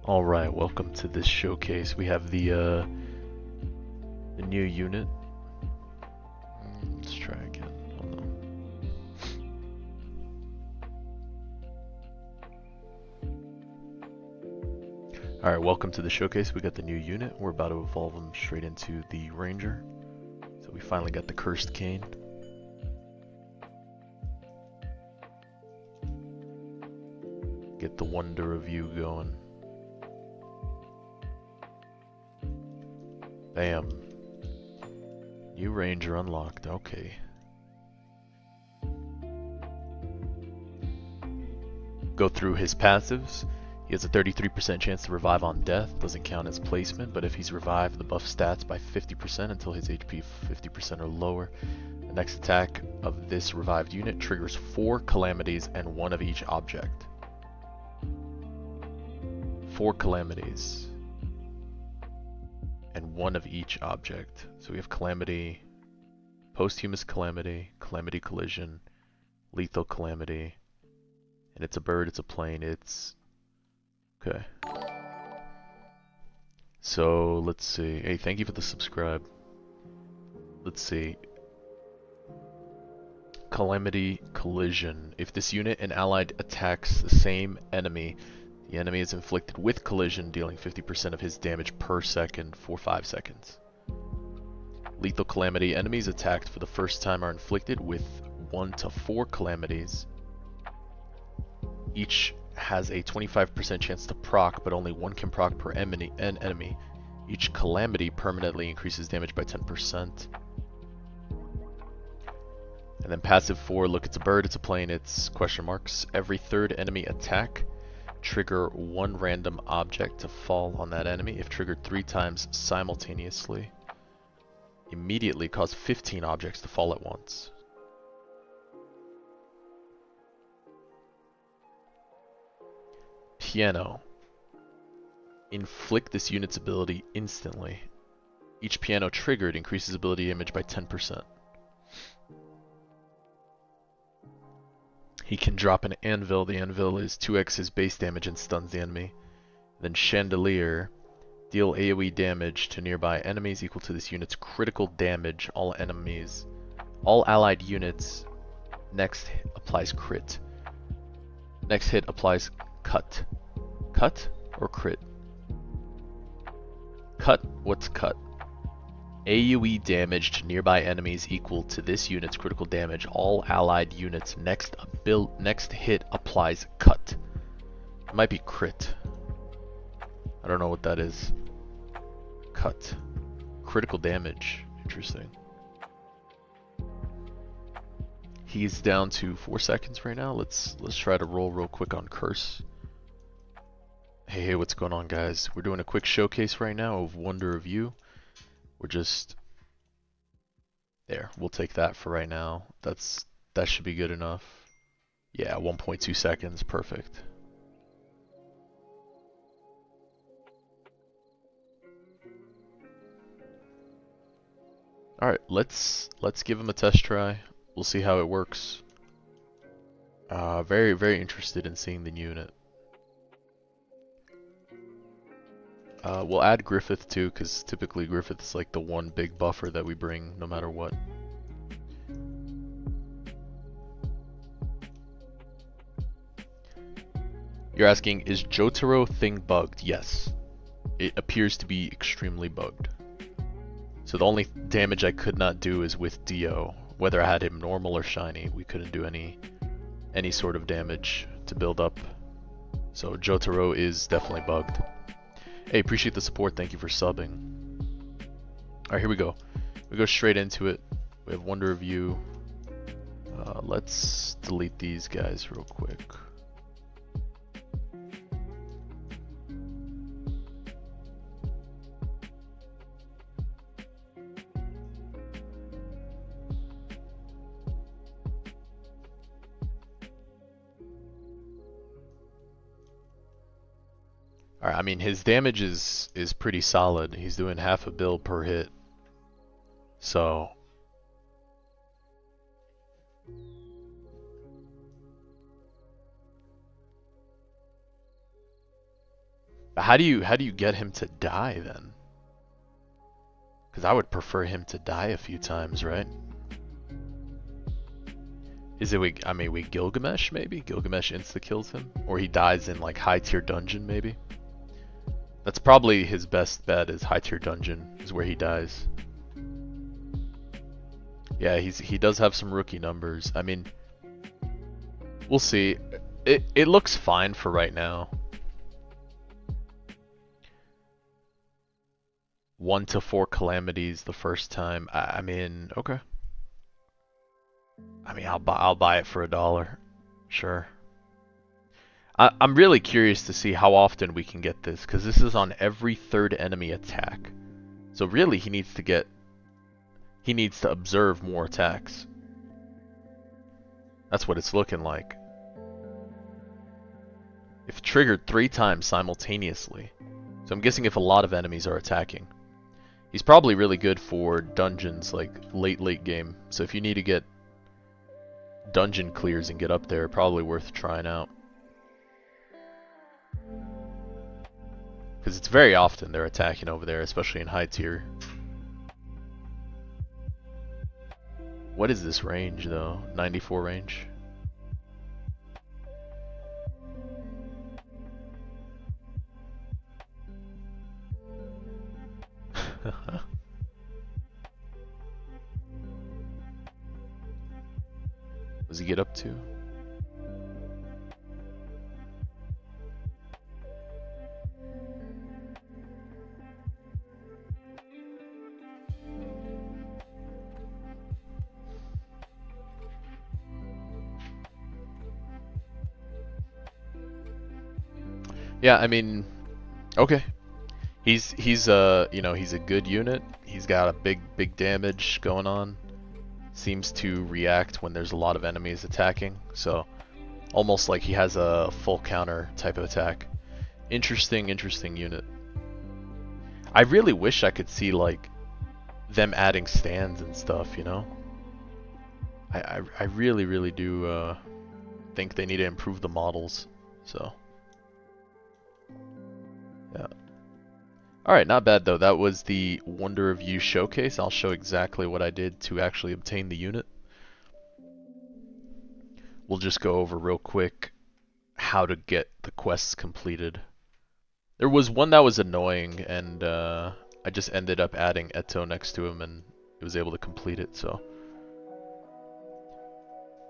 Alright, welcome to this showcase. We have the new unit. Let's try again. Hold on. Alright, welcome to the showcase. We got the new unit. We're about to evolve them straight into the Ranger. So we finally got the Cursed Cane. Get the Wonder of You going. Bam. New Ranger unlocked, okay. Go through his passives. He has a 33% chance to revive on death, doesn't count as placement, but if he's revived, the buff stats by 50% until his HP 50% or lower. The next attack of this revived unit triggers 4 calamities and 1 of each object. 4 calamities. And 1 of each object. So we have Calamity, Posthumous Calamity, Calamity Collision, Lethal Calamity, and it's a bird, it's a plane, it's... Okay. So, let's see. Hey, thank you for the subscribe. Let's see. Calamity Collision. If this unit and allied attacks the same enemy, the enemy is inflicted with collision, dealing 50% of his damage per second for 5 seconds. Lethal Calamity. Enemies attacked for the first time are inflicted with 1 to 4 calamities. Each has a 25% chance to proc, but only 1 can proc per enemy. Each calamity permanently increases damage by 10%. And then passive 4, look, it's a bird, it's a plane, it's question marks. Every 3rd enemy attack, trigger 1 random object to fall on that enemy. If triggered 3 times simultaneously, immediately cause 15 objects to fall at once. Piano. Inflict this unit's ability instantly. Each piano triggered increases ability damage by 10%. He can drop an anvil. The anvil is 2x his base damage and stuns the enemy. Then Chandelier. Deal AoE damage to nearby enemies equal to this unit's critical damage. All allied units. Next hit applies crit. Next hit applies cut. Cut or crit? Cut. What's cut? AoE damage to nearby enemies equal to this unit's critical damage. All allied units next hit applies cut. It might be crit. I don't know what that is. Cut. Critical damage. Interesting. He's down to 4 seconds right now. Let's try to roll real quick on Curse. Hey, what's going on, guys? We're doing a quick showcase right now of Wonder of You. We're just there. We'll take that for right now. That should be good enough. Yeah, 1.2 seconds, perfect. All right, let's give him a test try. We'll see how it works. Very interested in seeing the unit. We'll add Griffith too, because typically Griffith is like the one big buffer that we bring no matter what. You're asking, is Jotaro thing bugged? Yes. It appears to be extremely bugged. So the only damage I could not do is with Dio. Whether I had him normal or shiny, we couldn't do any sort of damage to build up. So Jotaro is definitely bugged. Hey, appreciate the support. Thank you for subbing. Alright, here we go. We go straight into it. We have Wonder of You. Let's delete these guys real quick. Alright, I mean his damage is pretty solid. He's doing half a bill per hit. So how do you get him to die then? Because I would prefer him to die a few times, right? Is it we Gilgamesh maybe? Gilgamesh insta-kills him? Or he dies in like high tier dungeon maybe? That's probably his best bet, is high tier dungeon is where he dies. Yeah, he does have some rookie numbers. I mean, we'll see. It looks fine for right now. 1 to 4 calamities the first time. I mean, okay. I mean, I'll buy it for $1. Sure. I'm really curious to see how often we can get this, because this is on every third enemy attack. So really, he needs to observe more attacks. That's what it's looking like. If triggered 3 times simultaneously. So I'm guessing if a lot of enemies are attacking. He's probably really good for dungeons, like late game. So if you need to get dungeon clears and get up there, probably worth trying out. Because it's very often they're attacking over there, especially in high tier. What is this range though? 94 range? What does he get up to? Yeah, I mean, okay. He's you know, he's a good unit. He's got a big damage going on. Seems to react when there's a lot of enemies attacking. So almost like he has a full counter type of attack. Interesting unit. I really wish I could see like them adding stands and stuff, you know? I really do think they need to improve the models. So yeah. Alright, not bad though. That was the Wonder of You showcase. I'll show exactly what I did to actually obtain the unit. We'll just go over real quick how to get the quests completed. There was one that was annoying, and I just ended up adding Eto next to him, and it was able to complete it, so.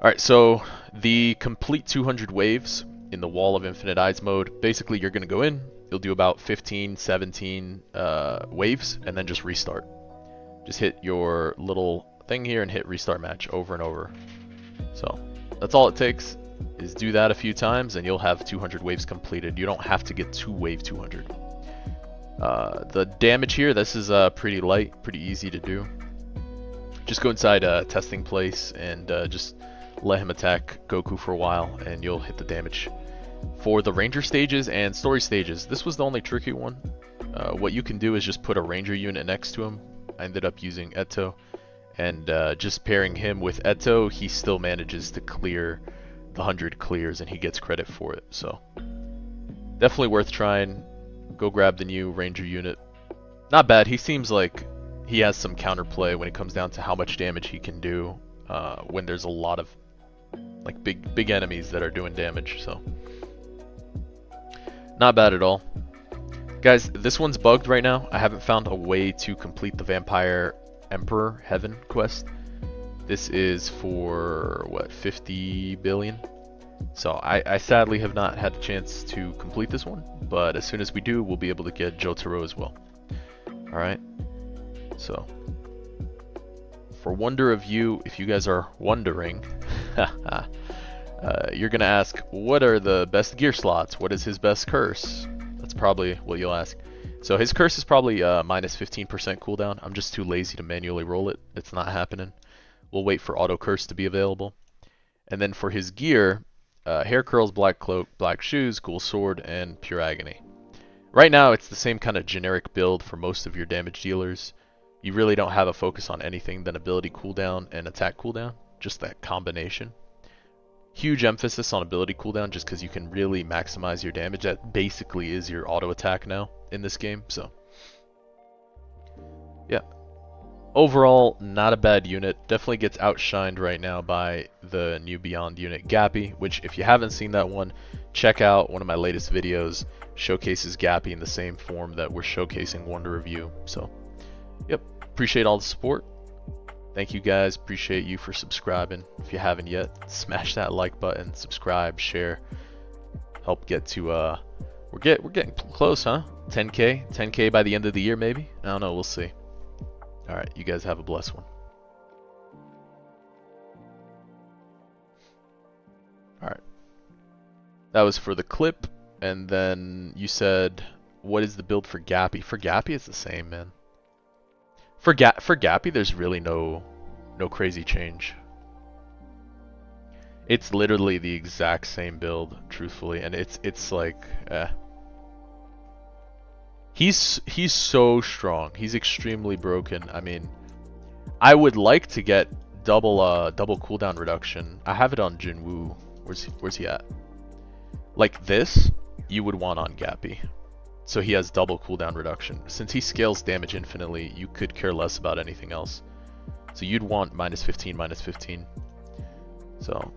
Alright, so the complete 200 waves in the Wall of Infinite Eyes mode, basically you're going to go in, you'll do about 15, 17 waves, and then just restart. Just hit your little thing here and hit restart match over and over. So that's all it takes, is do that a few times and you'll have 200 waves completed. You don't have to get to wave 200. The damage here, this is pretty light, pretty easy to do. Just go inside testing place and just let him attack Goku for a while and you'll hit the damage. For the ranger stages and story stages, this was the only tricky one. What you can do is just put a ranger unit next to him. I ended up using Eto, and just pairing him with Eto, he still manages to clear the 100 clears and he gets credit for it. So definitely worth trying. Go grab the new Ranger unit. Not bad. He seems like he has some counterplay when it comes down to how much damage he can do when there's a lot of like big enemies that are doing damage. So not bad at all. Guys, this one's bugged right now. I haven't found a way to complete the Vampire Emperor Heaven quest. This is for, what, 50 billion? So I sadly have not had the chance to complete this one, but as soon as we do, we'll be able to get Jotaro as well. Alright, so for Wonder of You, if you guys are wondering, you're going to ask, what are the best gear slots? What is his best curse? That's probably what you'll ask. So his curse is probably minus 15% cooldown. I'm just too lazy to manually roll it. It's not happening. We'll wait for auto curse to be available. And then for his gear, hair curls, black cloak, black shoes, cool sword, and pure agony. Right now it's the same kind of generic build for most of your damage dealers. You really don't have a focus on anything than ability cooldown and attack cooldown. Just that combination. Huge emphasis on ability cooldown just because you can really maximize your damage. That basically is your auto attack now in this game. So yeah, overall not a bad unit. Definitely gets outshined right now by the new Beyond unit Gappy, which if you haven't seen that one, check out one of my latest videos. Showcases Gappy in the same form that we're showcasing Wonder of You. So yep, appreciate all the support. Thank you guys, appreciate you for subscribing. If you haven't yet, smash that like button, subscribe, share. Help get to we're getting close, huh? 10k by the end of the year maybe? I don't know, we'll see. All right, you guys have a blessed one. All right. That was for the clip, and then you said what is the build for Gappy? For Gappy it's the same, man. For Gappy, there's really no crazy change. It's literally the exact same build, truthfully, and it's like, he's so strong. He's extremely broken. I mean, I would like to get double cooldown reduction. I have it on Jinwoo. Where's he at? Like this, you would want on Gappy. So he has double cooldown reduction. Since he scales damage infinitely, you could care less about anything else. So you'd want minus 15, minus 15. So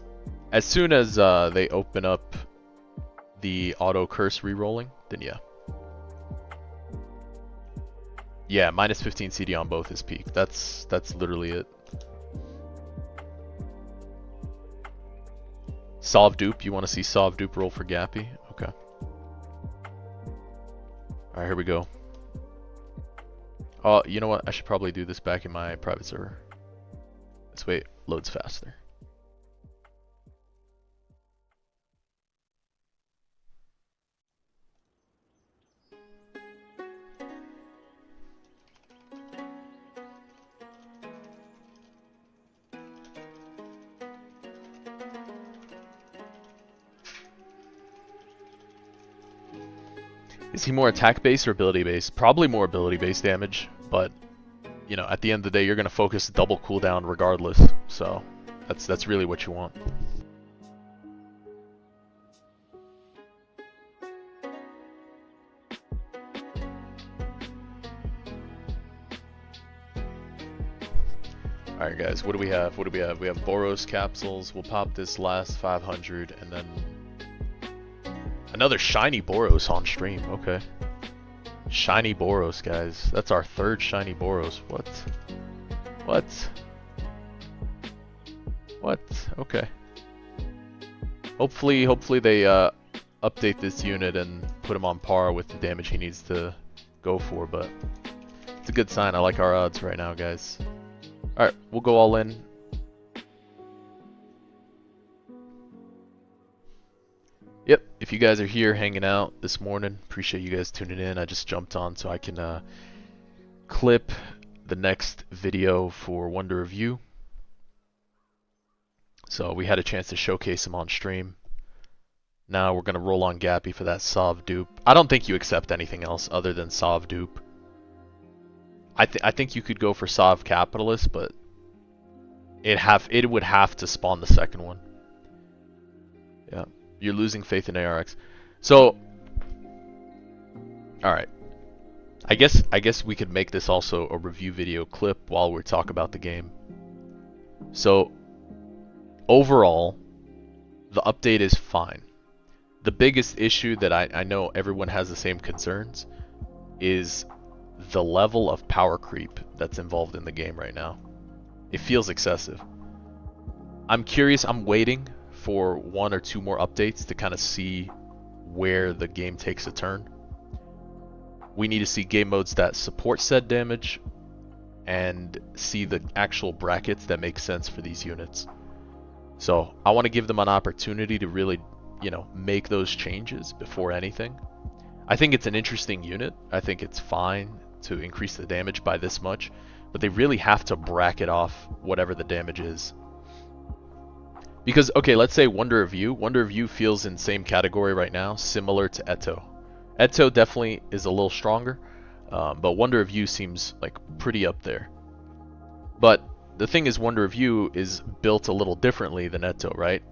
as soon as they open up the auto curse rerolling, then yeah. Yeah, minus 15 CD on both is peak. That's literally it. Solve dupe, you want to see solve dupe roll for Gappy? Okay. Alright, here we go. Oh, you know what? I should probably do this back in my private server. This way it loads faster. Is he more attack-based or ability-based? Probably more ability-based damage, but you know, at the end of the day, you're gonna focus double cooldown regardless. So that's really what you want. Alright guys, what do we have? What do we have? We have Boros capsules. We'll pop this last 500 and then another shiny Boros on stream. Okay. Shiny Boros, guys. That's our third shiny Boros. What? What? What? Okay. Hopefully they update this unit and put him on par with the damage he needs to go for, but it's a good sign. I like our odds right now, guys. Alright, we'll go all in. Yep, if you guys are here hanging out this morning, appreciate you guys tuning in. I just jumped on so I can clip the next video for Wonder of You. So we had a chance to showcase him on stream. Now we're going to roll on Gappy for that Sov dupe. I don't think you accept anything else other than Sov dupe. I think you could go for Sov Capitalist, but it would have to spawn the second one. Yeah. You're losing faith in ARX. So, Alright. I guess we could make this also a review video clip while we talk about the game. So, overall, the update is fine. The biggest issue that I know everyone has the same concerns is the level of power creep that's involved in the game right now. It feels excessive. I'm curious, I'm waiting for 1 or 2 more updates to kind of see where the game takes a turn. We need to see game modes that support said damage and see the actual brackets that make sense for these units. So I want to give them an opportunity to really, make those changes before anything. I think it's an interesting unit. I think it's fine to increase the damage by this much, but they really have to bracket off whatever the damage is. Because, okay, let's say Wonder of View. Wonder of View feels in same category right now, similar to Eto. Eto definitely is a little stronger, but Wonder of View seems like pretty up there. But the thing is, Wonder of View is built a little differently than Eto, right?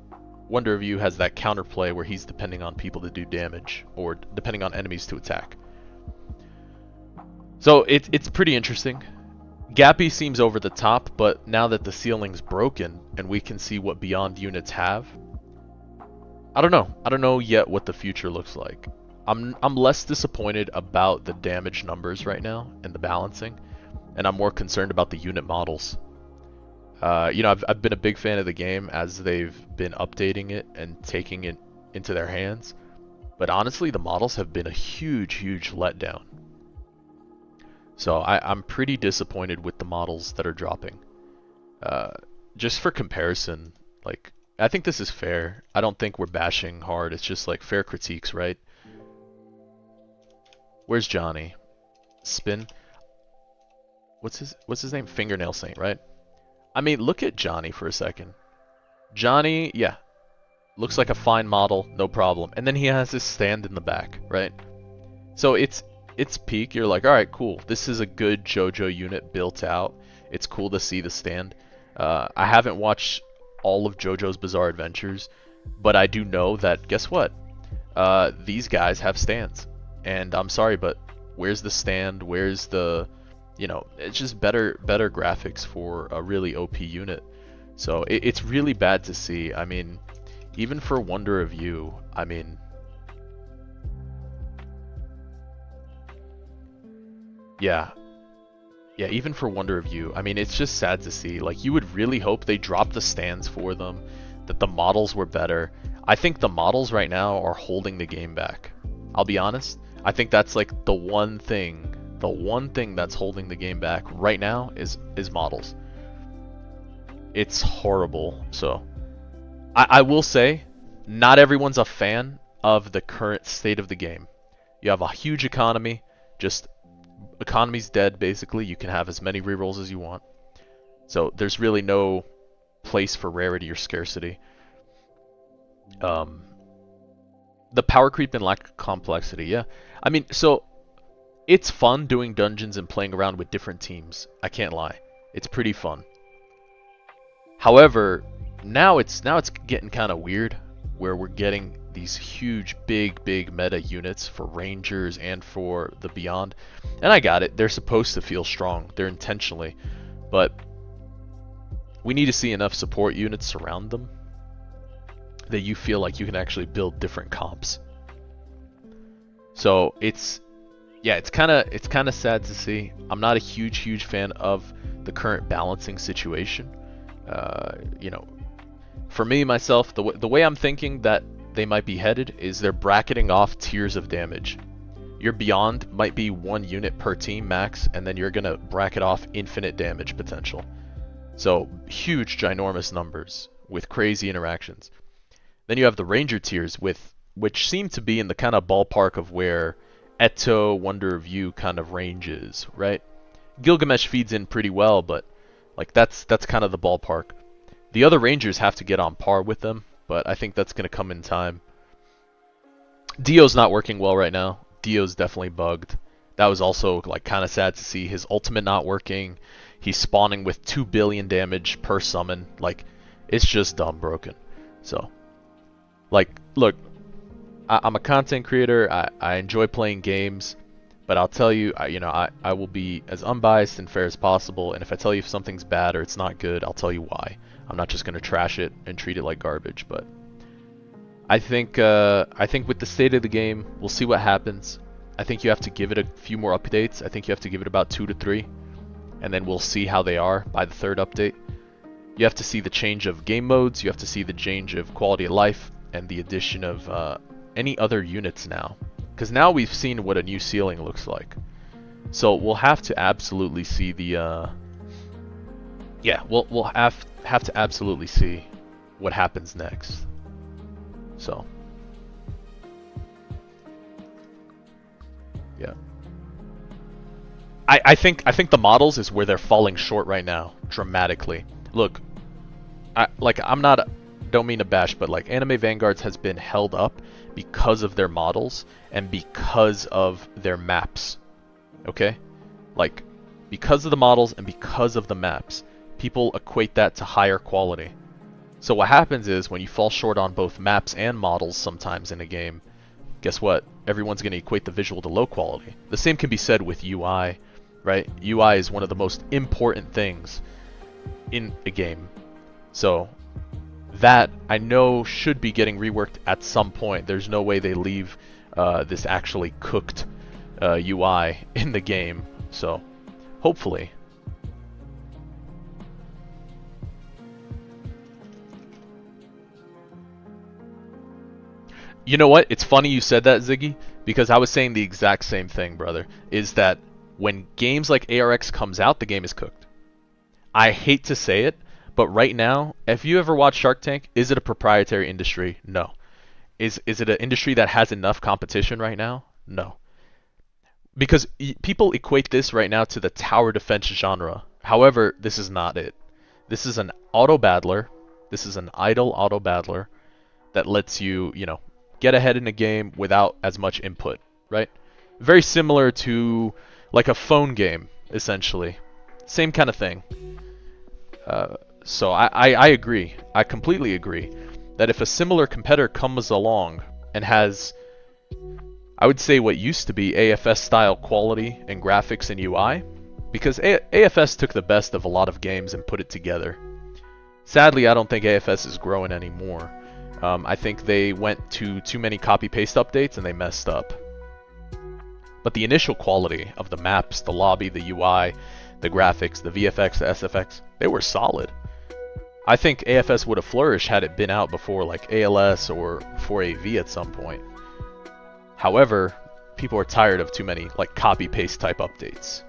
Wonder of View has that counterplay where he's depending on people to do damage, or depending on enemies to attack. So it's pretty interesting. Gappy seems over the top, but now that the ceiling's broken and we can see what beyond units have, I don't know. I don't know yet what the future looks like. I'm less disappointed about the damage numbers right now and the balancing, and I'm more concerned about the unit models. I've been a big fan of the game as they've been updating it and taking it into their hands, but honestly, the models have been a huge letdown. So I'm pretty disappointed with the models that are dropping. Just for comparison, like, I think this is fair. I don't think we're bashing hard. It's just like fair critiques, right? Where's Johnny? Spin. What's his name? Fingernail Saint, right? I mean, look at Johnny for a second. Johnny, yeah, looks like a fine model, no problem. And then he has his stand in the back, right? So it's peak. You're like, all right, cool. This is a good JoJo unit built out. It's cool to see the stand. I haven't watched all of JoJo's Bizarre Adventures, but I do know that, guess what? These guys have stands. And I'm sorry, but where's the stand? Where's the, it's just better graphics for a really OP unit. So it's really bad to see. I mean, even for Wonder of You, I mean, yeah, even for Wonder of You, I mean, it's just sad to see. Like, you would really hope they dropped the stands for them, that the models were better. I think the models right now are holding the game back. I'll be honest. I think that's like the one thing that's holding the game back right now is models. It's horrible. So I will say, not everyone's a fan of the current state of the game. You have a huge economy, just economy's dead basically. You can have as many rerolls as you want. So there's really no place for rarity or scarcity. The power creep and lack of complexity, yeah. I mean, so it's fun doing dungeons and playing around with different teams. I can't lie. It's pretty fun. However, now it's getting kind of weird where we're getting these huge big meta units for Rangers and for the Beyond. And I got it. They're supposed to feel strong. They're intentionally. But we need to see enough support units surround them that you feel like you can actually build different comps. So it's kind of sad to see. I'm not a huge fan of the current balancing situation. For me myself, the way I'm thinking that they might be headed is they're bracketing off tiers of damage. Your Beyond might be 1 unit per team max, and then you're gonna bracket off infinite damage potential. So huge, ginormous numbers with crazy interactions. Then you have the Ranger tiers which seem to be in the kind of ballpark of where Eto, Wonder of You kind of ranges, right? Gilgamesh feeds in pretty well, but like that's kind of the ballpark. The other Rangers have to get on par with them, but I think that's going to come in time. Dio's not working well right now. Dio's definitely bugged. That was also like kind of sad to see his ultimate not working. He's spawning with 2 billion damage per summon. Like, it's just dumb broken. So, like, look, I'm a content creator. I enjoy playing games. But I'll tell you, I will be as unbiased and fair as possible, and if I tell you if something's bad or it's not good, I'll tell you why. I'm not just going to trash it and treat it like garbage, but I think with the state of the game, we'll see what happens. I think you have to give it a few more updates. I think you have to give it about 2 to 3, and then we'll see how they are by the 3rd update. You have to see the change of game modes, you have to see the change of quality of life, and the addition of any other units now. Because now we've seen what a new ceiling looks like. So we'll have to absolutely see the... yeah, we'll have to absolutely see what happens next. So... yeah. I think the models is where they're falling short right now, dramatically. Look, don't mean to bash, but like Anime Vanguards has been held up because of their models and because of their maps. Okay? Like, because of the models and because of the maps, people equate that to higher quality. So what happens is when you fall short on both maps and models sometimes in a game, guess what? Everyone's going to equate the visual to low quality. The same can be said with UI, right? UI is one of the most important things in a game. So that I know should be getting reworked at some point. There's no way they leave this actually cooked UI in the game. So hopefully. You know what? It's funny you said that, Ziggy, because I was saying the exact same thing, brother. Is that when games like ARX comes out, the game is cooked. I hate to say it, but right now, if you ever watch Shark Tank, is it a proprietary industry? No. Is it an industry that has enough competition right now? No. Because people equate this right now to the tower defense genre. However, this is not it. This is an auto battler. This is an idle auto battler that lets you, get ahead in a game without as much input, right? Very similar to like a phone game, essentially. Same kind of thing. So I agree. I completely agree that if a similar competitor comes along and has, I would say, what used to be AFS style quality and graphics and UI, because AFS took the best of a lot of games and put it together. Sadly, I don't think AFS is growing anymore. I think they went to too many copy-paste updates and they messed up. But the initial quality of the maps, the lobby, the UI, the graphics, the VFX, the SFX, they were solid. I think AFS would have flourished had it been out before like ALS or before AV at some point. However, people are tired of too many like copy-paste type updates,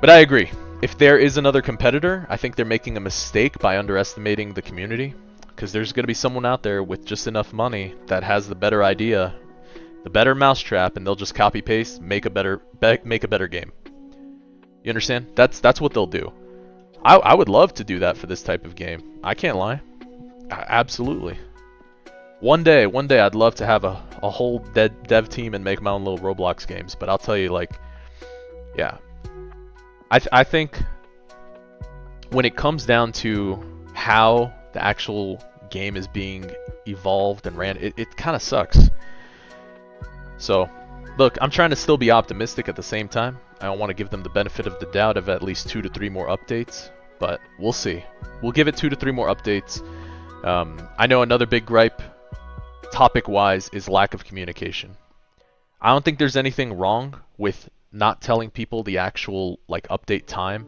But I agree. If there is another competitor, I think they're making a mistake by underestimating the community. Because there's going to be someone out there with just enough money that has the better idea, the better mousetrap, and they'll just copy paste, make a better game. You understand? That's what they'll do. I would love to do that for this type of game. I can't lie. Absolutely. One day I'd love to have a whole dev team and make my own little Roblox games. But I'll tell you, like, yeah. I think when it comes down to how the actual game is being evolved and ran, it kind of sucks. So, look, I'm trying to still be optimistic at the same time. I don't want to give them the benefit of the doubt of at least 2 to 3 more updates, but we'll see. We'll give it 2 to 3 more updates. I know another big gripe, topic-wise, is lack of communication. I don't think there's anything wrong with not telling people the actual like update time,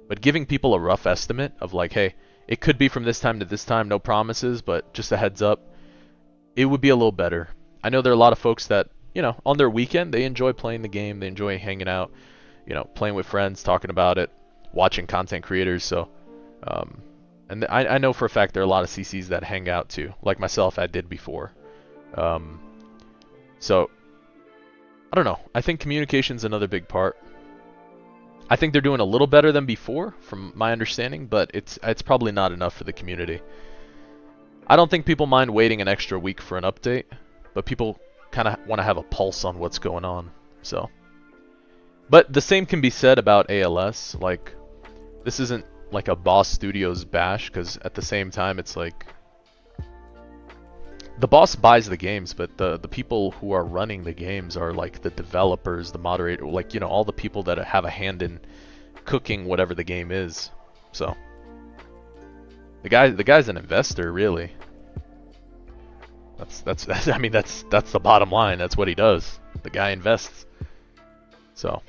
but giving people a rough estimate of like, hey, it could be from this time to this time, no promises, but just a heads up. It would be a little better. I know there are a lot of folks that, on their weekend, they enjoy playing the game, they enjoy hanging out, playing with friends, talking about it, watching content creators, so, and I know for a fact there are a lot of CCs that hang out too, like myself, I did before. So, I don't know, I think communication's another big part. I think they're doing a little better than before, from my understanding, but it's probably not enough for the community. I don't think people mind waiting an extra week for an update, but people kind of want to have a pulse on what's going on. So, but the same can be said about ALS. Like, this isn't like a Boss Studios bash, because at the same time, it's like the boss buys the games, but the people who are running the games are like the developers, the moderator, like, you know, all the people that have a hand in cooking whatever the game is. So the guy's an investor, really. That's I mean that's the bottom line. That's what he does. The guy invests. So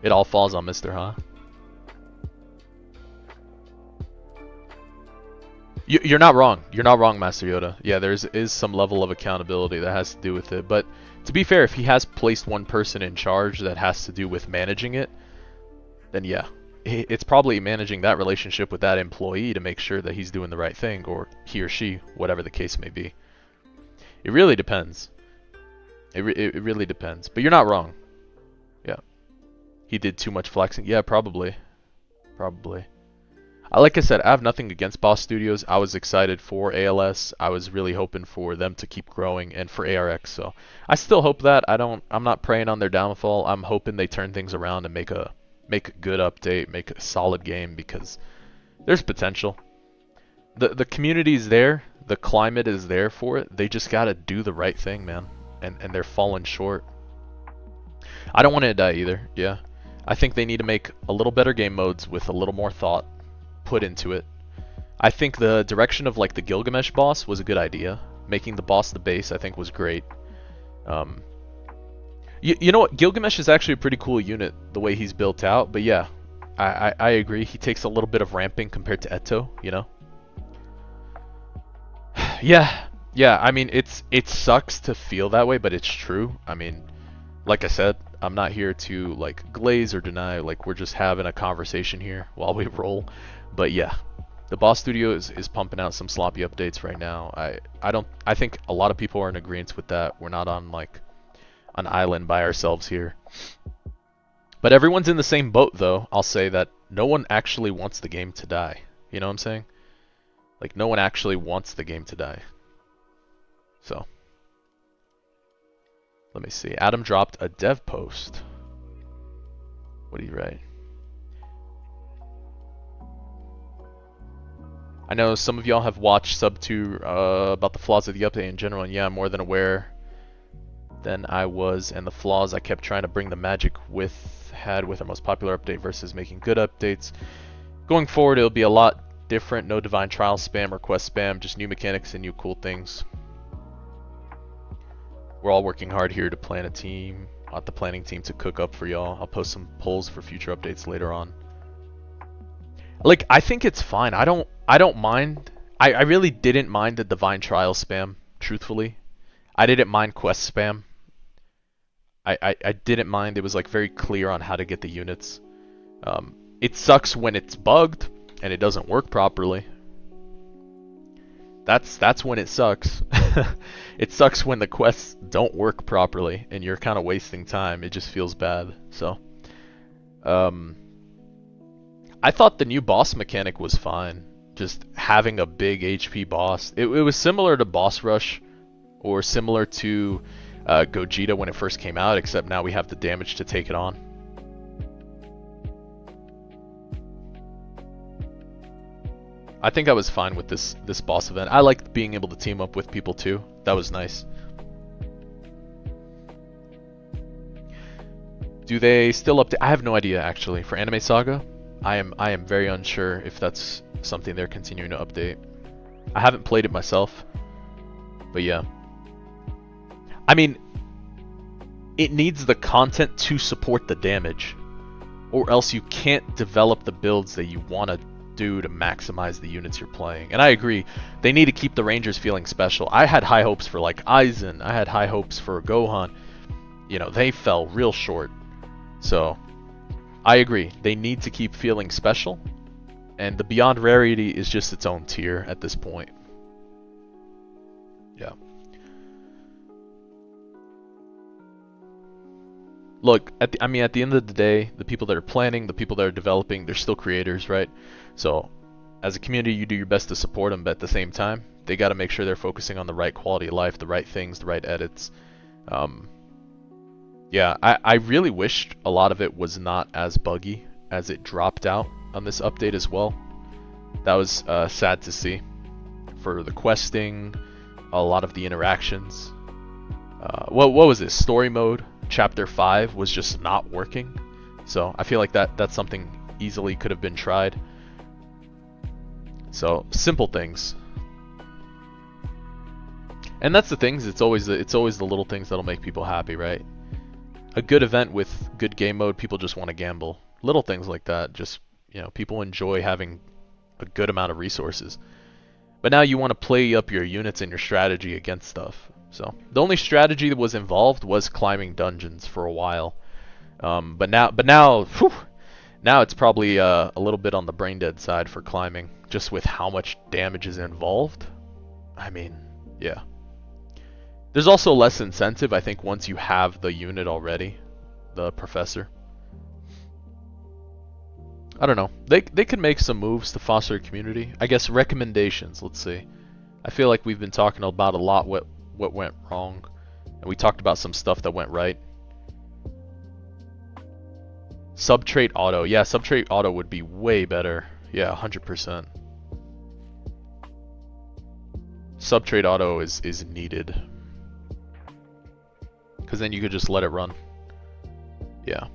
it all falls on Mr. Ha. You're not wrong. You're not wrong, Master Yoda. Yeah, is some level of accountability that has to do with it. But to be fair, if he has placed one person in charge that has to do with managing it, then yeah, it's probably managing that relationship with that employee to make sure that he's doing the right thing, or he or she, whatever the case may be. It really depends. It really depends. But you're not wrong. Yeah. He did too much flexing. Yeah, probably. Probably. Like I said, I have nothing against Boss Studios. I was excited for ALS. I was really hoping for them to keep growing, and for ARX. So I still hope that. I'm not preying on their downfall. I'm hoping they turn things around and make a good update, make a solid game, because there's potential. The community is there. The climate is there for it. They just gotta do the right thing, man. And they're falling short. I don't want it to die either. Yeah. I think they need to make a little better game modes with a little more thought put into it. I think the direction of like the Gilgamesh boss was a good idea. Making the boss the base, I think, was great. You know what? Gilgamesh is actually a pretty cool unit the way he's built out. But yeah, I agree. He takes a little bit of ramping compared to Eto, you know? Yeah. I mean, it sucks to feel that way, but it's true. I mean, like I said, I'm not here to like glaze or deny. Like, we're just having a conversation here while we roll. But yeah, the Boss Studio is pumping out some sloppy updates right now. I think a lot of people are in agreement with that. We're not on like an island by ourselves here. But everyone's in the same boat, though. I'll say that no one actually wants the game to die. You know what I'm saying? Like, no one actually wants the game to die. So let me see. Adam dropped a dev post. What did he write? I know some of y'all have watched Sub 2 about the flaws of the update in general, and yeah, I'm more than aware than I was, and the flaws I kept trying to bring the magic had with our most popular update versus making good updates. Going forward, it'll be a lot different. No divine trial spam or quest spam, just new mechanics and new cool things. We're all working hard here to plan a team. I want the planning team to cook up for y'all. I'll post some polls for future updates later on. Like, I think it's fine. I don't mind. I really didn't mind the divine trial spam, truthfully. I didn't mind quest spam. I didn't mind. It was like very clear on how to get the units. It sucks when it's bugged and it doesn't work properly. That's when it sucks. It sucks when the quests don't work properly and you're kind of wasting time. It just feels bad. So, I thought the new boss mechanic was fine. Just having a big HP boss. It was similar to Boss Rush, or similar to Gogeta when it first came out, except now we have the damage to take it on. I think I was fine with this boss event. I liked being able to team up with people too. That was nice. Do they still update? I have no idea actually. For Anime Saga, I am very unsure if that's something they're continuing to update. I haven't played it myself, but yeah. I mean, it needs the content to support the damage, or else you can't develop the builds that you want to do to maximize the units you're playing. And I agree, they need to keep the Rangers feeling special. I had high hopes for like Aizen, I had high hopes for Gohan. You know, they fell real short. So, I agree, they need to keep feeling special, and the Beyond Rarity is just its own tier at this point. Yeah. Look, at the end of the day, the people that are planning, the people that are developing, they're still creators, right? So, as a community, you do your best to support them, but at the same time, they got to make sure they're focusing on the right quality of life, the right things, the right edits. Yeah, I really wished a lot of it was not as buggy as it dropped out on this update as well. That was sad to see for the questing, a lot of the interactions. What was this? Story mode, chapter 5 was just not working. So I feel like that's something easily could have been tried. So simple things. And that's the things, it's always the little things that'll make people happy, right? A good event with good game mode, people just want to gamble. Little things like that, just, you know, people enjoy having a good amount of resources. But now you want to play up your units and your strategy against stuff. So the only strategy that was involved was climbing dungeons for a while. But now, whew, now it's probably a little bit on the brain dead side for climbing, just with how much damage is involved. I mean, yeah. There's also less incentive, I think, once you have the unit already, the professor. I don't know. They could make some moves to foster a community. I guess recommendations, let's see. I feel like we've been talking about a lot what went wrong. And we talked about some stuff that went right. Subtrait auto. Yeah, subtrait auto would be way better. Yeah, 100%. Subtrait auto is needed. Because then you could just let it run. Yeah.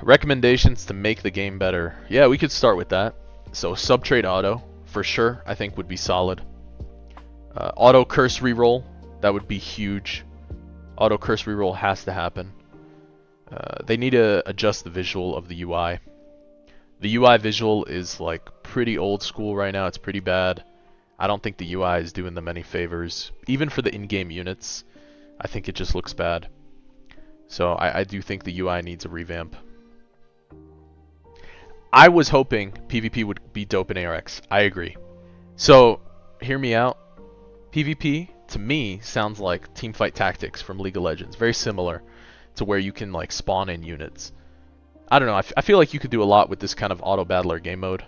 Recommendations to make the game better. Yeah, we could start with that. So subtrait auto, for sure, I think would be solid. Auto curse reroll, that would be huge. Auto curse reroll has to happen. They need to adjust the visual of the UI. The UI visual is like pretty old school right now. It's pretty bad. I don't think the UI is doing them any favors. Even for the in-game units, I think it just looks bad. So I do think the UI needs a revamp. I was hoping PvP would be dope in ARX. I agree. So, hear me out. PvP, to me, sounds like Teamfight Tactics from League of Legends. Very similar to where you can like spawn in units. I don't know, I feel like you could do a lot with this kind of auto battler game mode.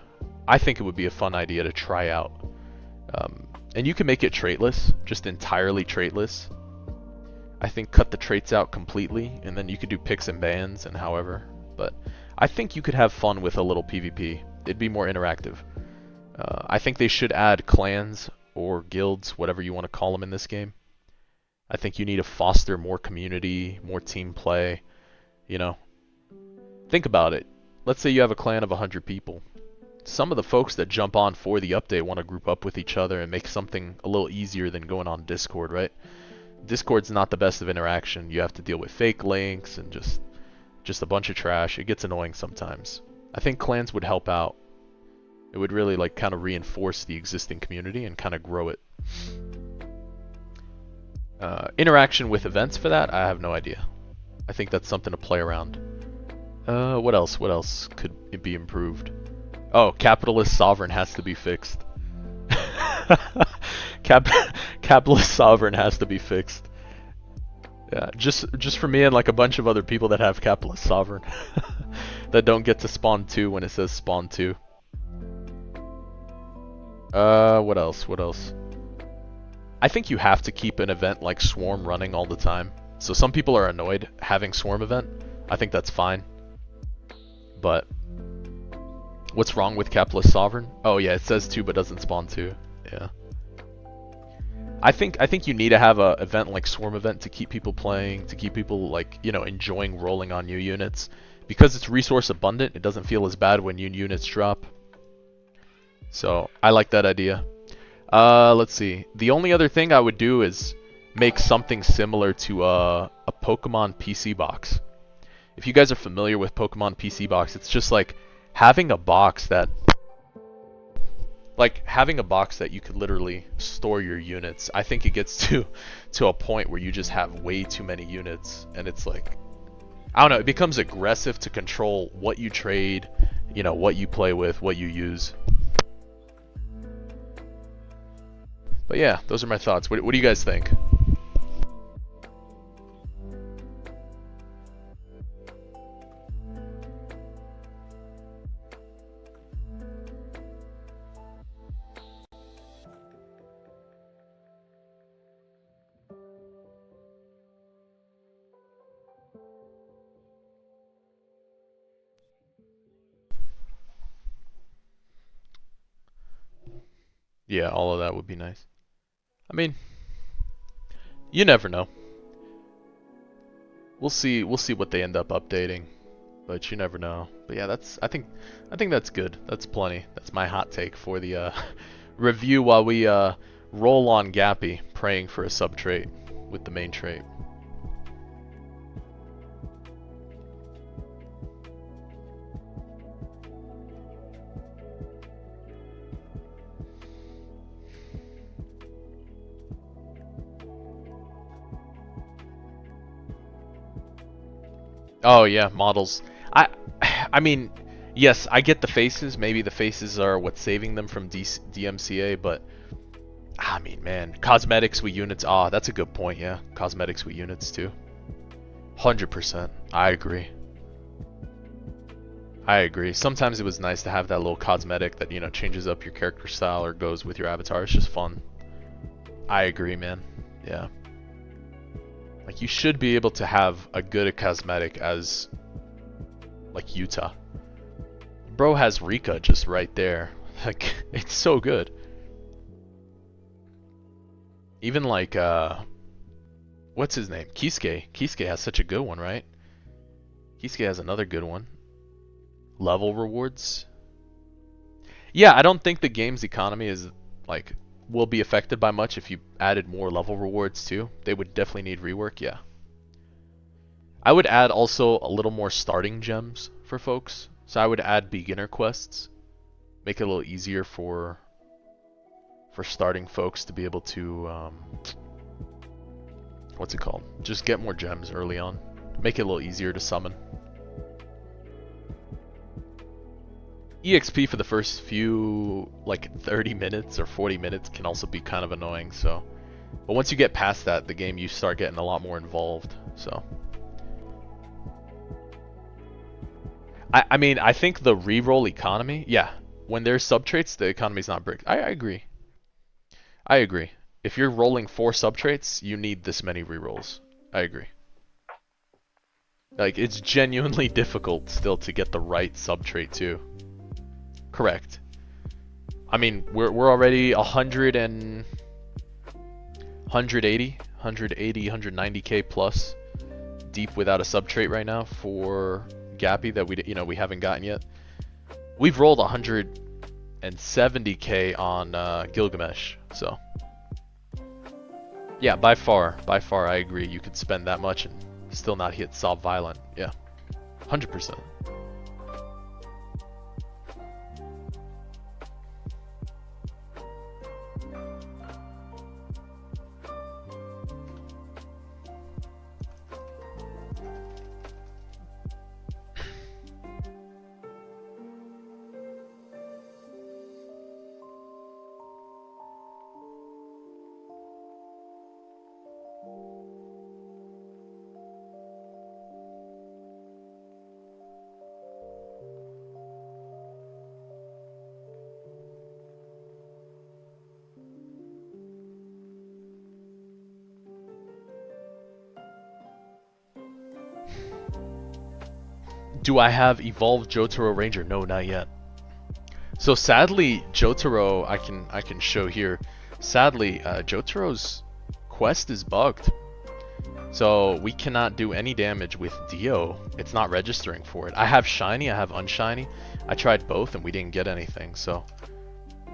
I think it would be a fun idea to try out. And you can make it traitless, just entirely traitless. I think cut the traits out completely, and then you could do picks and bans and however. But I think you could have fun with a little PvP. It'd be more interactive. I think they should add clans or guilds, whatever you want to call them in this game. I think you need to foster more community, more team play, you know. Think about it. Let's say you have a clan of 100 people. Some of the folks that jump on for the update want to group up with each other and make something a little easier than going on Discord, right? Discord's not the best of interaction. You have to deal with fake links and just a bunch of trash. It gets annoying sometimes. I think clans would help out. It would really like kind of reinforce the existing community and kind of grow it. Interaction with events for that, I have no idea. I think that's something to play around. What else? What else could it be improved? Oh, capitalist sovereign has to be fixed. Capitalist sovereign has to be fixed. Yeah, just for me and like a bunch of other people that have capitalist sovereign that don't get to spawn 2 when it says spawn 2. What else? What else? I think you have to keep an event like Swarm running all the time. So some people are annoyed having Swarm event. I think that's fine. But what's wrong with capitalist sovereign? Oh yeah, it says 2 but doesn't spawn 2. Yeah. I think you need to have a event like Swarm event to keep people playing, to keep people like, you know, enjoying rolling on new units. Because it's resource abundant, it doesn't feel as bad when new units drop. So I like that idea. Let's see. The only other thing I would do is make something similar to a Pokemon PC box. If you guys are familiar with Pokemon PC box, it's just like having a box that you could literally store your units. I think it gets to a point where you just have way too many units, and it's like, I don't know, it becomes aggressive to control what you trade, you know, what you play with, what you use. But yeah, those are my thoughts. What do you guys think? Yeah, all of that would be nice. I mean, you never know. We'll see what they end up updating, but you never know. But yeah, I think that's good. That's plenty. That's my hot take for the review while we roll on Gappy, praying for a sub trait with the main trait. Oh yeah, models. I mean, yes, I get the faces. Maybe the faces are what's saving them from DMCA, but I mean, man, cosmetics with units. Ah, that's a good point. Yeah, cosmetics with units too. 100%. I agree. I agree. Sometimes it was nice to have that little cosmetic that, you know, changes up your character style or goes with your avatar. It's just fun. I agree, man. Yeah. Like, you should be able to have a good cosmetic as, like, Utah. Bro has Rika just right there. Like, it's so good. Even like, what's his name? Kisuke. Kisuke has such a good one, right? Kisuke has another good one. Level rewards. Yeah, I don't think the game's economy is, like, will be affected by much if you added more level rewards too. They would definitely need rework, yeah. I would add also a little more starting gems for folks. So I would add beginner quests. Make it a little easier for starting folks to be able to, what's it called? Just get more gems early on. Make it a little easier to summon. EXP for the first few, like 30 minutes or 40 minutes can also be kind of annoying, so. But once you get past that, the game, you start getting a lot more involved, so. I mean, I think the reroll economy, yeah. When there's sub-traits, the economy's not bricked. I agree. I agree. If you're rolling 4 sub-traits, you need this many rerolls. I agree. Like, it's genuinely difficult still to get the right sub-trait too. Correct. I mean, we're already 180, 190k plus deep without a sub-trait right now for Gappy that we haven't gotten yet. We've rolled 170k on Gilgamesh, so yeah, by far I agree. You could spend that much and still not hit Sob Violent. Yeah, 100%. Do I have evolved Jotaro Ranger? No, not yet. So sadly, Jotaro, I can show here. Sadly, Jotaro's quest is bugged. So we cannot do any damage with Dio. It's not registering for it. I have shiny, I have unshiny. I tried both and we didn't get anything. So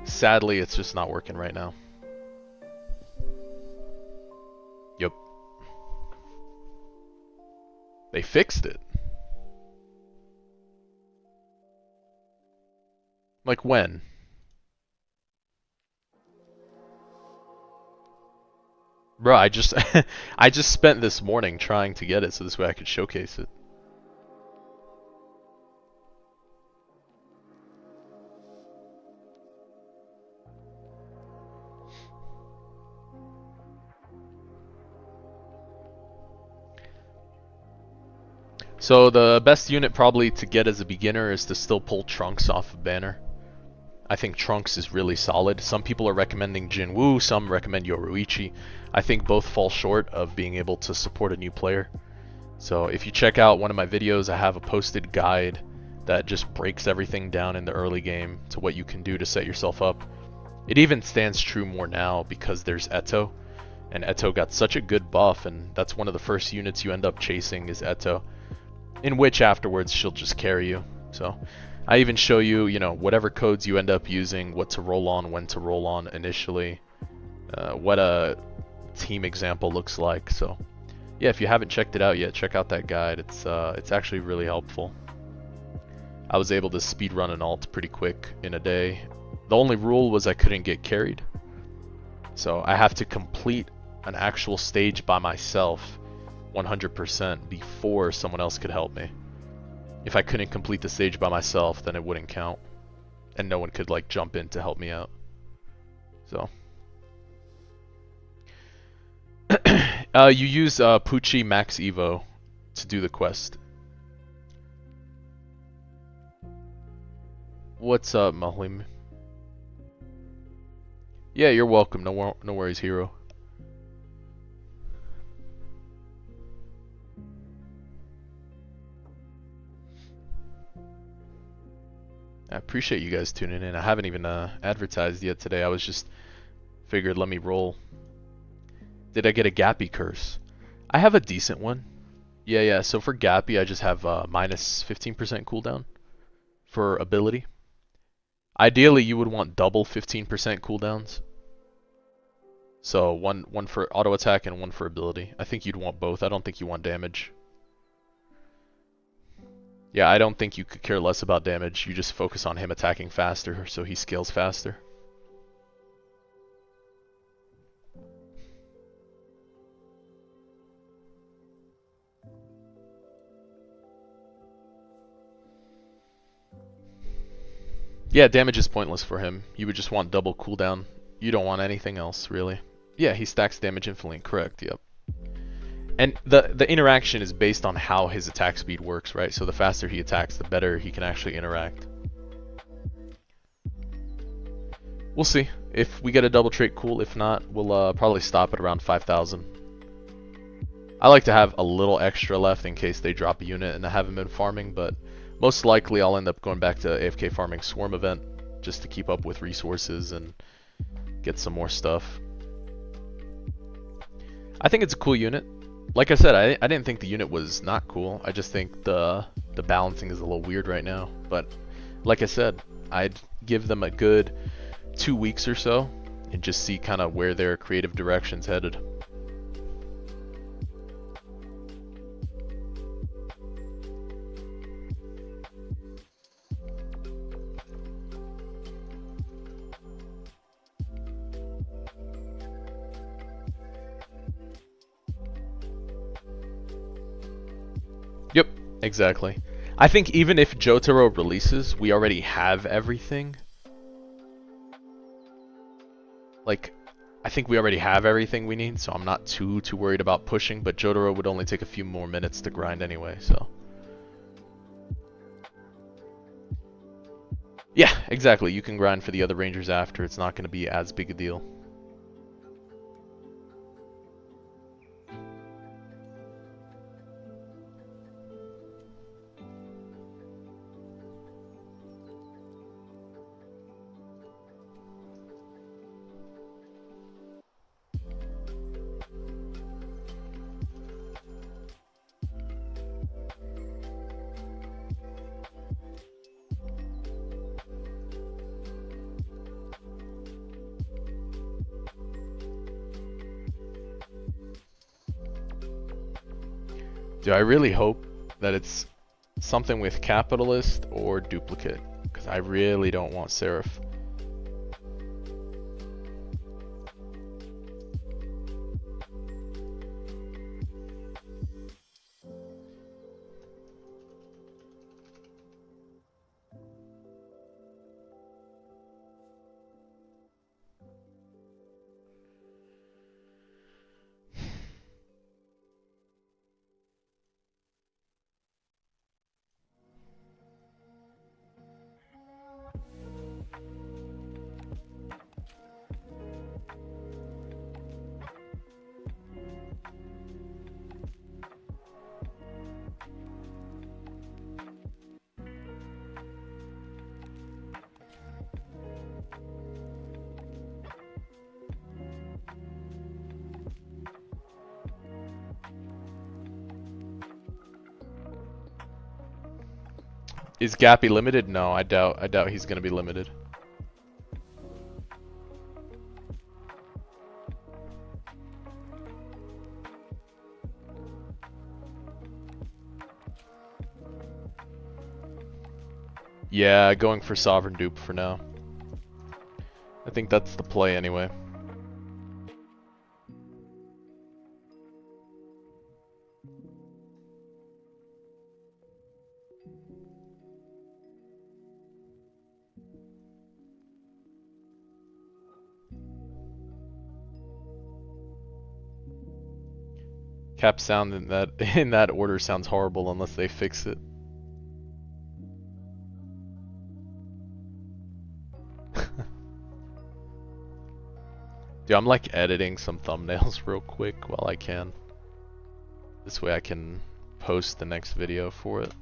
sadly, it's just not working right now. Yep. They fixed it. Like when? Bro, I just I just spent this morning trying to get it so this way I could showcase it. So the best unit probably to get as a beginner is to still pull Trunks off of Banner. I think Trunks is really solid. Some people are recommending Jinwoo, some recommend Yoruichi. I think both fall short of being able to support a new player. So if you check out one of my videos, I have a posted guide that just breaks everything down in the early game to what you can do to set yourself up. It even stands true more now because there's Eto, and Eto got such a good buff, and that's one of the first units you end up chasing is Eto, in which afterwards she'll just carry you. So I even show you, you know, whatever codes you end up using, what to roll on, when to roll on initially, what a team example looks like. So yeah, if you haven't checked it out yet, check out that guide. It's actually really helpful. I was able to speed run an alt pretty quick in a day. The only rule was I couldn't get carried. So I have to complete an actual stage by myself 100% before someone else could help me. If I couldn't complete the stage by myself, then it wouldn't count. And no one could like jump in to help me out. So you use Poochie Max Evo to do the quest. What's up, Mahlim? Yeah, you're welcome. No worries, hero. I appreciate you guys tuning in. I haven't even advertised yet today. I was just figured let me roll. Did I get a Gappy curse? I have a decent one. Yeah. So for Gappy, I just have minus 15% cooldown for ability. Ideally, you would want double 15% cooldowns. So one for auto attack and one for ability. I think you'd want both. I don't think you want damage. Yeah, I don't think you could care less about damage. You just focus on him attacking faster so he scales faster. Yeah, damage is pointless for him. You would just want double cooldown. You don't want anything else, really. Yeah, he stacks damage infinitely. Correct, yep. And the interaction is based on how his attack speed works, right? So the faster he attacks, the better he can actually interact. We'll see. If we get a double trait, cool. If not, we'll probably stop at around 5,000. I like to have a little extra left in case they drop a unit and I haven't been farming, but most likely I'll end up going back to AFK farming Swarm event just to keep up with resources and get some more stuff. I think it's a cool unit. Like I said, I didn't think the unit was not cool. I just think the balancing is a little weird right now. But like I said, I'd give them a good 2 weeks or so and just see kind of where their creative direction's headed. Yep, exactly. I think even if Jotaro releases, we already have everything. Like, I think we already have everything we need, so I'm not too worried about pushing, but Jotaro would only take a few more minutes to grind anyway, so. Yeah, exactly. You can grind for the other rangers after. It's not going to be as big a deal. Do I really hope that it's something with capitalist or duplicate? Because I really don't want Seraph. Is Gappy limited? No, I doubt he's gonna be limited. Yeah, going for Sovereign Dupe for now. I think that's the play anyway. Cap sound in that order sounds horrible unless they fix it. Dude, I'm like editing some thumbnails real quick while I can. This way I can post the next video for it.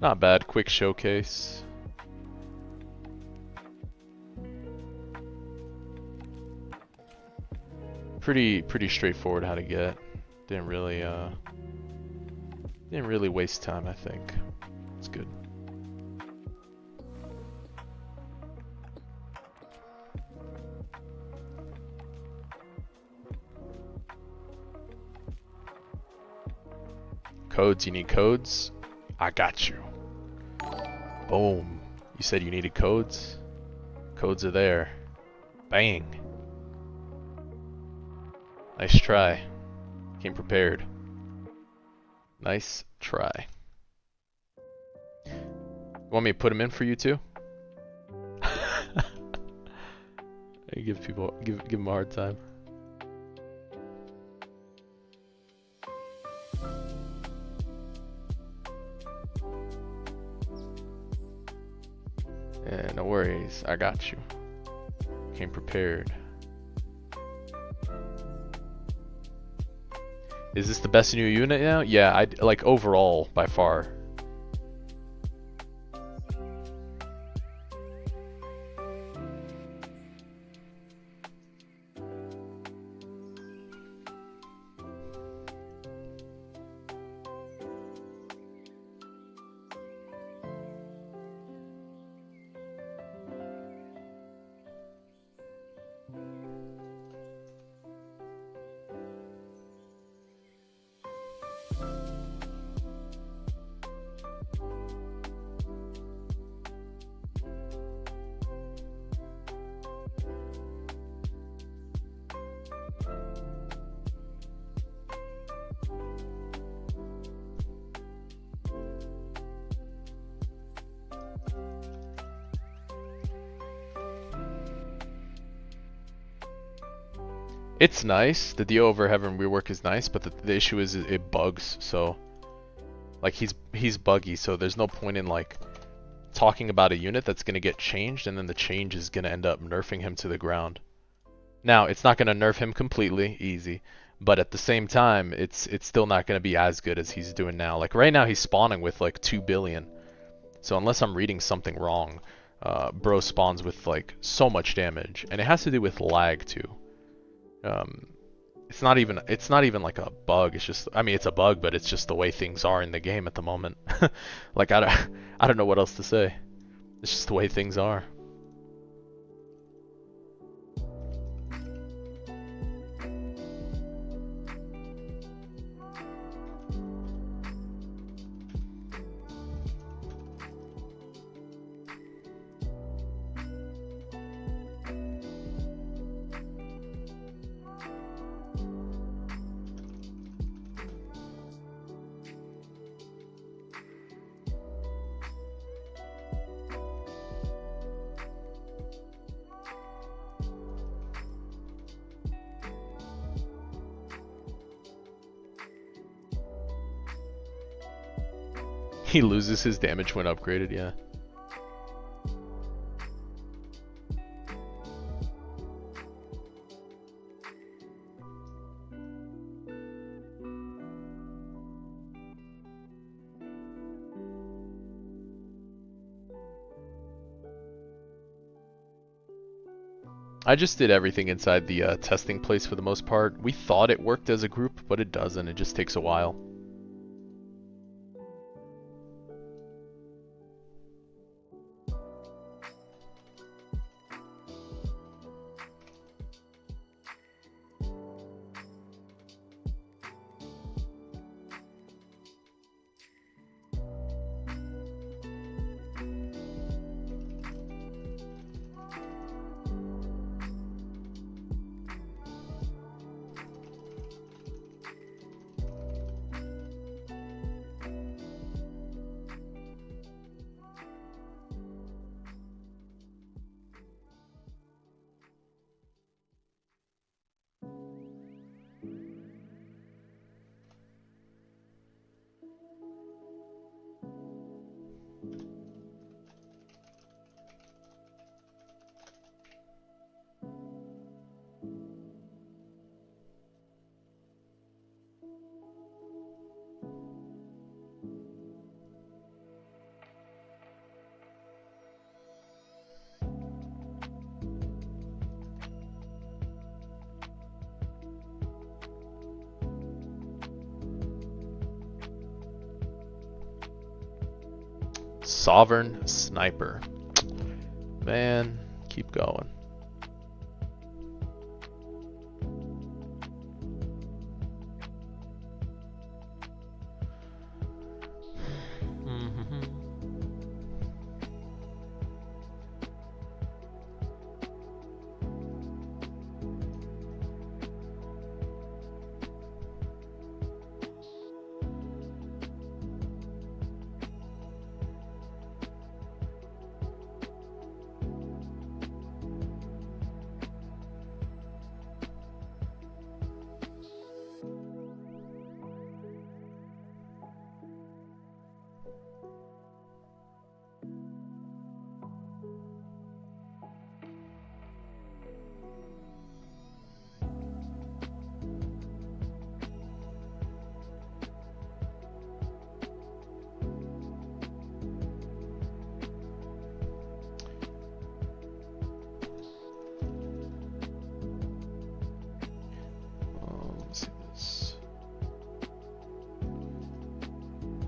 Not bad, quick showcase. Pretty straightforward how to get. Didn't really waste time, I think. It's good. Codes, you need codes? I got you. Boom. You said you needed codes? Codes are there. Bang. Nice try. Came prepared. Nice try. You want me to put them in for you too? I give them a hard time. Yeah, no worries, I got you. Came prepared. Is this the best new unit now? Yeah, I like overall by far. It's nice. The deal over Heaven rework is nice, but the issue is it bugs. So, like he's buggy. So there's no point in like talking about a unit that's gonna get changed, and then the change is gonna end up nerfing him to the ground. Now it's not gonna nerf him completely, easy, but at the same time, it's still not gonna be as good as he's doing now. Like right now, he's spawning with like 2 billion. So unless I'm reading something wrong, bro spawns with like so much damage, and it has to do with lag too. It's not even like a bug. It's just, I mean, it's a bug, but it's just the way things are in the game at the moment. Like I don't know what else to say. It's just the way things are. He loses his damage when upgraded, yeah. I just did everything inside the testing place for the most part. We thought it worked as a group, but it doesn't. It just takes a while. Sovereign Sniper. Man, keep going.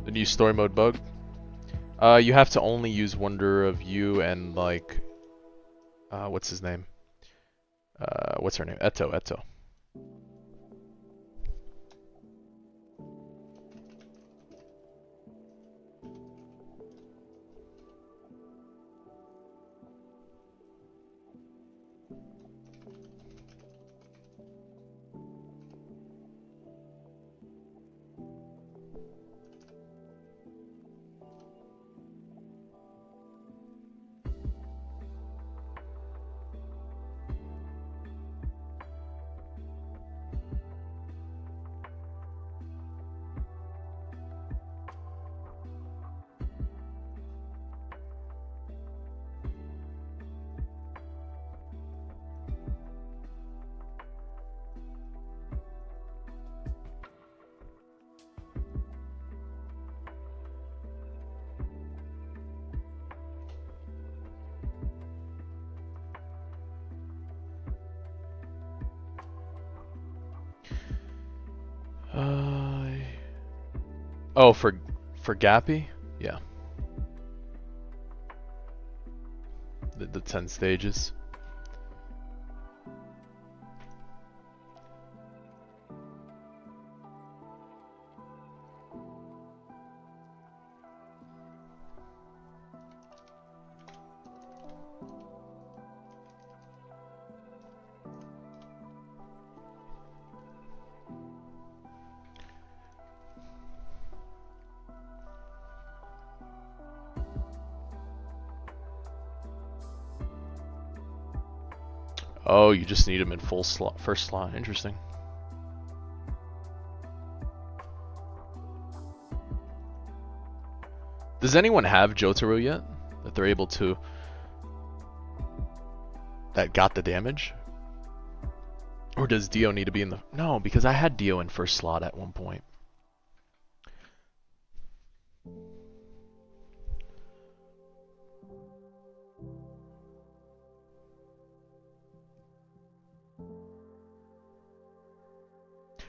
The new story mode bug? You have to only use Wonder of You and like, what's his name? What's her name? Eto. Oh, for Gappy? Yeah. The 10 stages. Oh, you just need him in full slot, first slot. Interesting. Does anyone have Jotaro yet? That they're able to... that got the damage? Or does Dio need to be in the... No, because I had Dio in first slot at one point.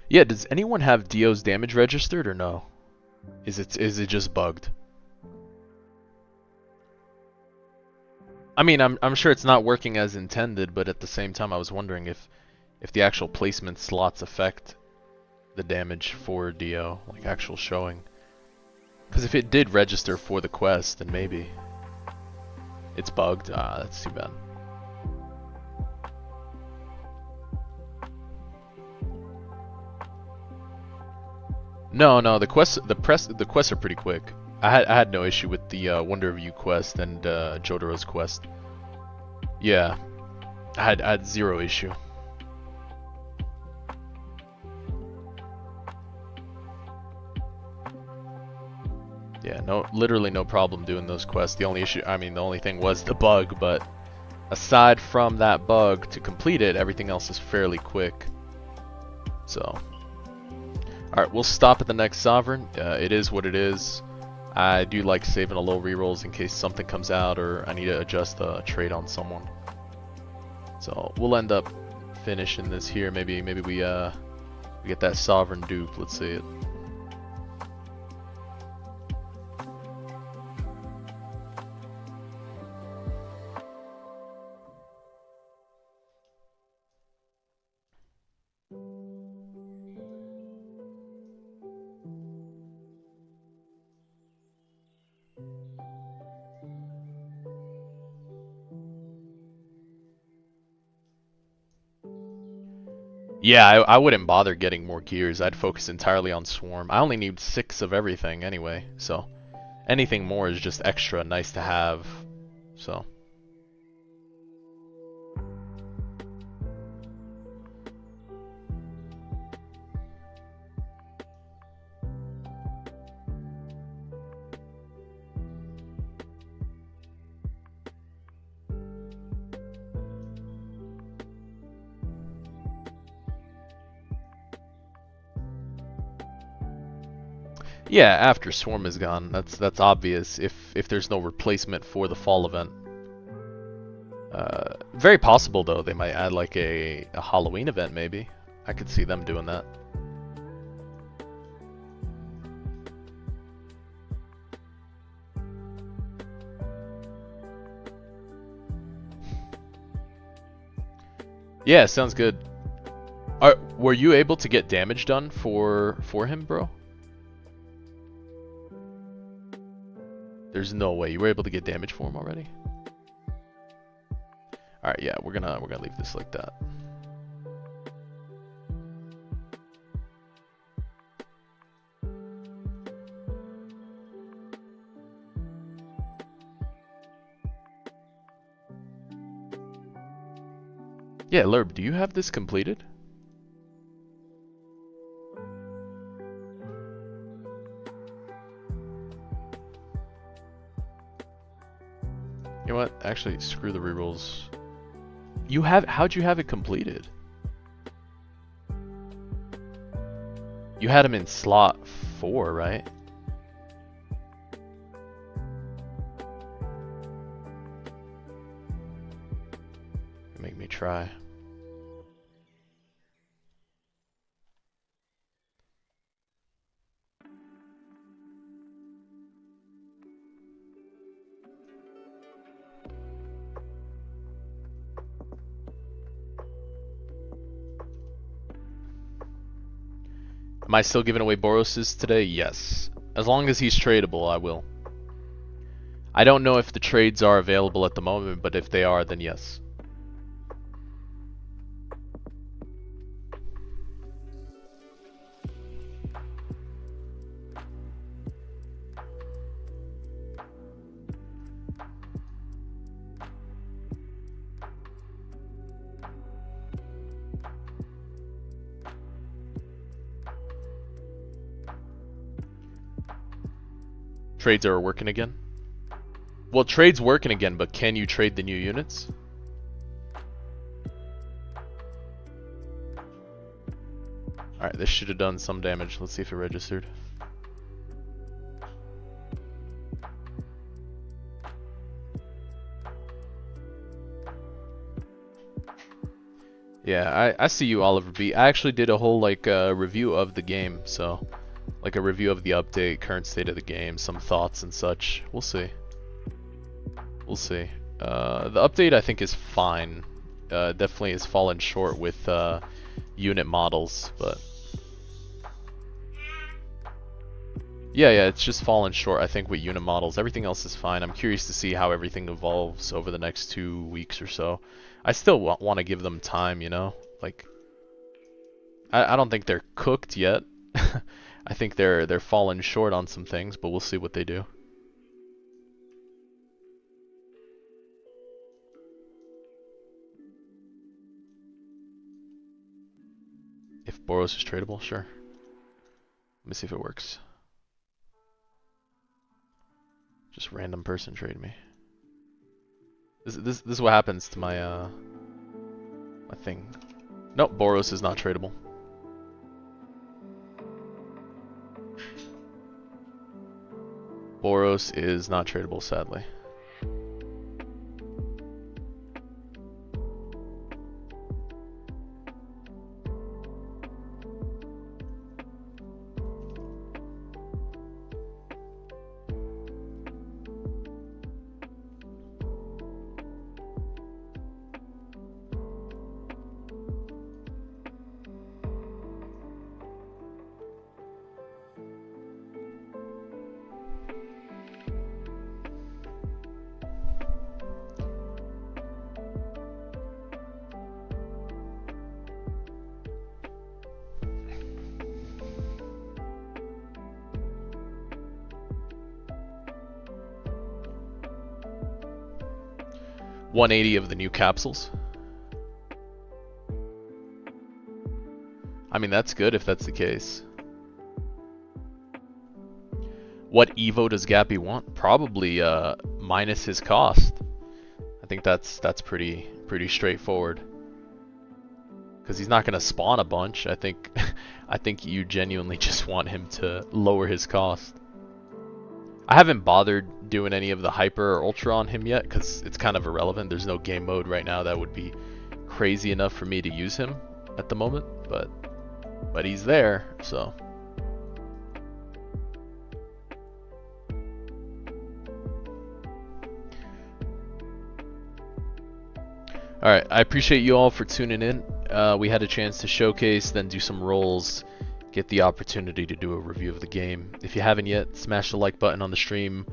Yeah, does anyone have Dio's damage registered or no? Is it just bugged? I mean, I'm sure it's not working as intended, but at the same time I was wondering if the actual placement slots affect the damage for Dio, like actual showing. Because if it did register for the quest, then maybe it's bugged. Ah, that's too bad. No, the quests are pretty quick. I had no issue with the Wonder of You quest and Jotaro's quest. Yeah, I had zero issue. Yeah, literally no problem doing those quests. The only issue, I mean, the only thing was the bug, but aside from that bug, to complete it, everything else is fairly quick. So, alright, we'll stop at the next Sovereign. It is what it is. I do like saving a low rerolls in case something comes out or I need to adjust a trade on someone. So, we'll end up finishing this here. Maybe we get that Sovereign dupe. Let's see it. Yeah, I wouldn't bother getting more gears. I'd focus entirely on Swarm. I only need 6 of everything anyway, so anything more is just extra nice to have. So. Yeah, after Swarm is gone, that's obvious. If there's no replacement for the fall event, very possible though. They might add like a Halloween event maybe. I could see them doing that. Yeah, sounds good. Were you able to get damage done for him, bro? There's no way you were able to get damage for him already. All right, yeah, we're gonna leave this like that. Yeah, Lerb, do you have this completed? You know what? Actually, screw the rerolls. How'd you have it completed? You had him in slot 4, right? Make me try. Am I still giving away Boroses today? Yes. As long as he's tradable, I will. I don't know if the trades are available at the moment, but if they are, then yes. Trades are working again? Well, trade's working again, but can you trade the new units? Alright, this should have done some damage. Let's see if it registered. Yeah, I see you, Oliver B. I actually did a whole like review of the game, so like a review of the update, current state of the game, some thoughts and such. We'll see. We'll see. The update I think is fine. Definitely has fallen short with unit models, but yeah, it's just fallen short I think with unit models. Everything else is fine. I'm curious to see how everything evolves over the next 2 weeks or so. I still want to give them time, you know? Like, I don't think they're cooked yet. I think they're falling short on some things, but we'll see what they do. If Boros is tradable, sure. Let me see if it works. Just random person trade me. This is what happens to my my thing. Nope, Boros is not tradable. Boros is not tradable, sadly. $180 of the new capsules. I mean, that's good if that's the case. What Evo does Gappy want? Probably minus his cost. I think that's pretty straightforward. Because he's not gonna spawn a bunch. I think I think you genuinely just want him to lower his cost. I haven't bothered doing any of the hyper or ultra on him yet because it's kind of irrelevant. There's no game mode right now that would be crazy enough for me to use him at the moment, but he's there, so. Alright, I appreciate you all for tuning in. We had a chance to showcase, then do some rolls, get the opportunity to do a review of the game. If you haven't yet, smash the like button on the stream,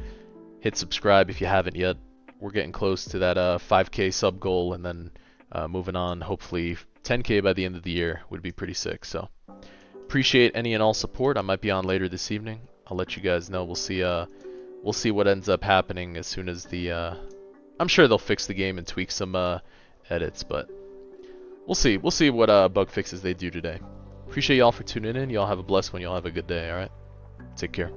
hit subscribe if you haven't yet. We're getting close to that 5K sub goal, and then moving on, hopefully 10K by the end of the year would be pretty sick. So appreciate any and all support. I might be on later this evening. I'll let you guys know. We'll see what ends up happening as soon as the I'm sure they'll fix the game and tweak some edits, but we'll see what bug fixes they do today. Appreciate y'all for tuning in. Y'all have a blessed one. Y'all have a good day. All right, take care.